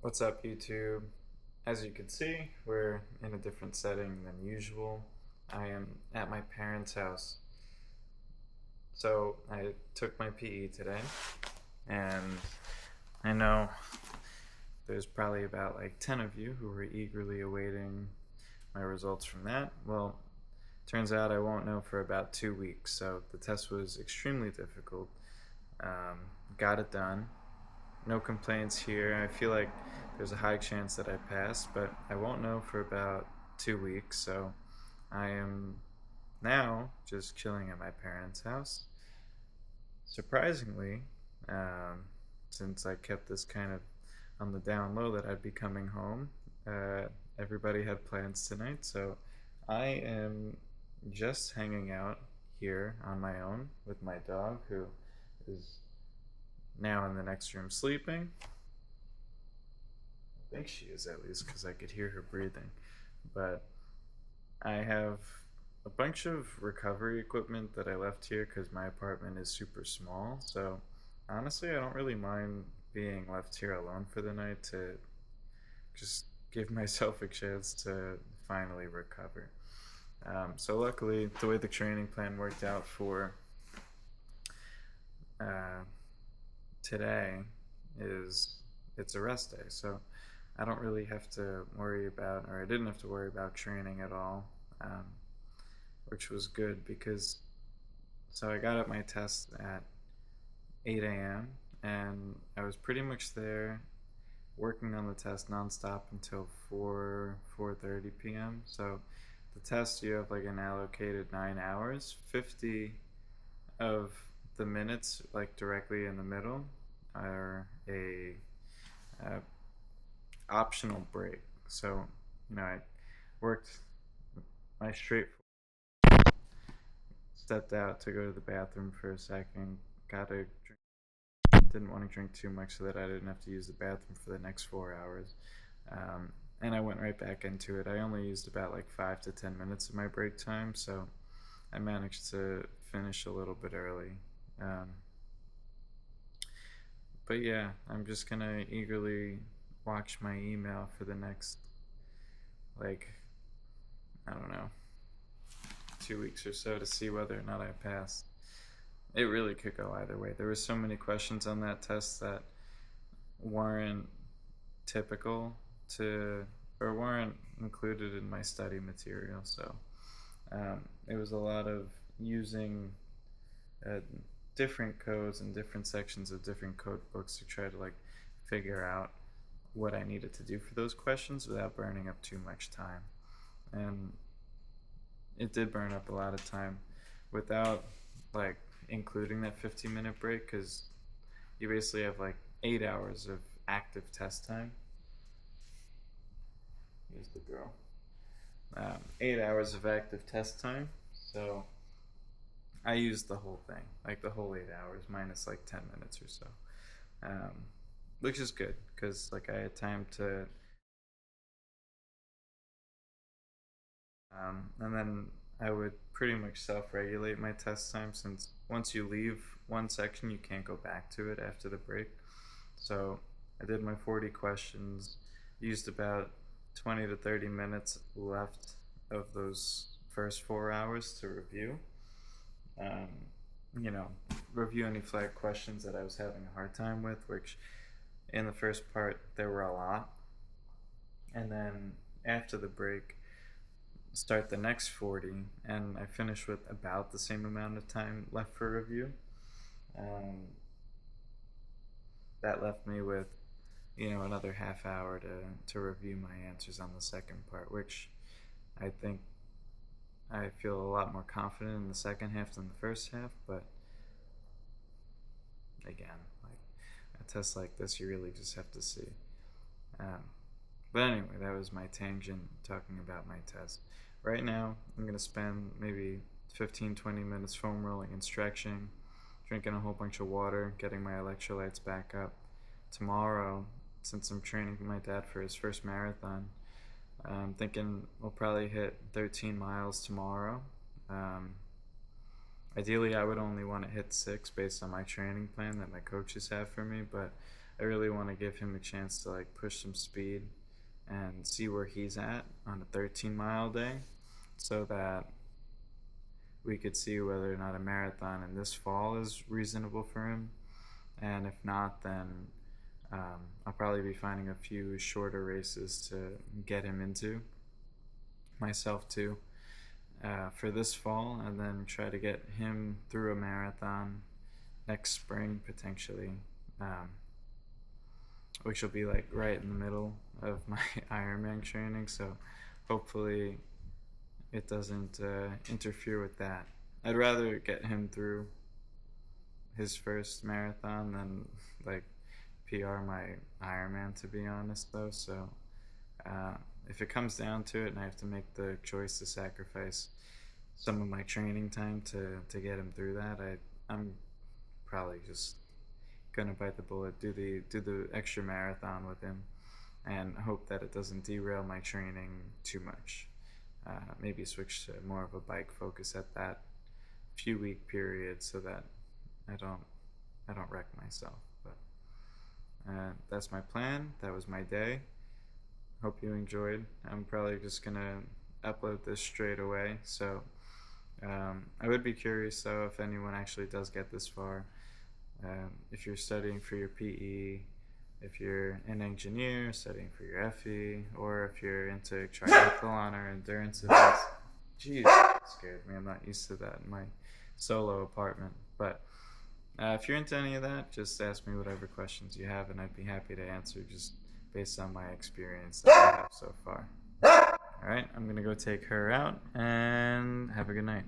What's up, YouTube? As you can see, we're in a different setting than usual. I am at my parents' house. So I took my PE today, and I know there's probably about like 10 of you who were eagerly awaiting my results from that. Well, turns out I won't know for about 2 weeks, so the test was extremely difficult. Um, got it done. No complaints here. I feel like there's a high chance that I pass, but I won't know for about 2 weeks. So I am now just chilling at my parents' house. Surprisingly, um, since I kept this kind of on the down low that I'd be coming home, uh, everybody had plans tonight. So I am just hanging out here on my own with my dog, who is now in the next room sleeping. I think she is, at least, because I could hear her breathing. But I have a bunch of recovery equipment that I left here because my apartment is super small. So honestly, I don't really mind being left here alone for the night to just give myself a chance to finally recover. So luckily, the way the training plan worked out for uh, today is it's a rest day. So I don't really have to worry about, or I didn't have to worry about training at all, um, which was good because so I got up my test at 8 a.m. and I was pretty much there working on the test nonstop until 4:30 p.m. So the test, you have like an allocated 9 hours. 50 of the minutes, like directly in the middle, are a optional break. So, I worked my straight, stepped out to go to the bathroom for a second, got a drink, didn't want to drink too much so that I didn't have to use the bathroom for the next 4 hours. And I went right back into it. I only used about like 5 to 10 minutes of my break time, so I managed to finish a little bit early. Um, but yeah, I'm just gonna eagerly watch my email for the next, like, I don't know, 2 weeks or so to see whether or not I pass. It really could go either way. There were so many questions on that test that weren't typical to, or weren't included in my study material. So it was a lot of using uh, different codes and different sections of different code books to try to like figure out what I needed to do for those questions without burning up too much time. And it did burn up a lot of time without like including that 15-minute break because you basically have like 8 hours of active test time. Here's the girl. 8 hours of active test time. So I used the whole thing, like the whole 8 hours minus like 10 minutes or so, um, which is good because like I had time to, and then I would pretty much self-regulate my test time since once you leave one section, you can't go back to it after the break. So I did my 40 questions, used about 20 to 30 minutes left of those first 4 hours to review. Um, you know, review any flag questions that I was having a hard time with, which in the first part there were a lot. And then after the break, start the next 40, and I finished with about the same amount of time left for review. Um, that left me with another half hour to review my answers on the second part, which I think I feel a lot more confident in the second half than the first half. But again, like a test like this, you really just have to see. Um, but anyway, that was my tangent talking about my test. Right now, I'm going to spend maybe 15-20 minutes foam rolling and stretching, drinking a whole bunch of water, getting my electrolytes back up. Tomorrow, since I'm training my dad for his first marathon, I'm thinking we'll probably hit 13 miles tomorrow. Um, Ideally, I would only want to hit 6 based on my training plan that my coaches have for me, but I really want to give him a chance to like push some speed and see where he's at on a 13-mile day, so that we could see whether or not a marathon in this fall is reasonable for him. And if not, then I'll probably be finding a few shorter races to get him into myself too for this fall, and then try to get him through a marathon next spring potentially, um, which will be like right in the middle of my Ironman training. So hopefully it doesn't interfere with that. I'd rather get him through his first marathon than like PR my Ironman, to be honest, though. So uh, if it comes down to it, and I have to make the choice to sacrifice some of my training time to get him through that, I'm probably just gonna bite the bullet, do the extra marathon with him, and hope that it doesn't derail my training too much. Maybe switch to more of a bike focus at that few week period, so that I don't wreck myself. But that's my plan. That was my day. Hope you enjoyed. I'm probably just gonna upload this straight away. So I would be curious though if anyone actually does get this far. If you're studying for your PE, if you're an engineer studying for your FE, or if you're into triathlon or endurance events. Jeez, that scared me. I'm not used to that in my solo apartment. But if you're into any of that, just ask me whatever questions you have, and I'd be happy to answer just based on my experience that I have so far. All right, I'm going to go take her out, and have a good night.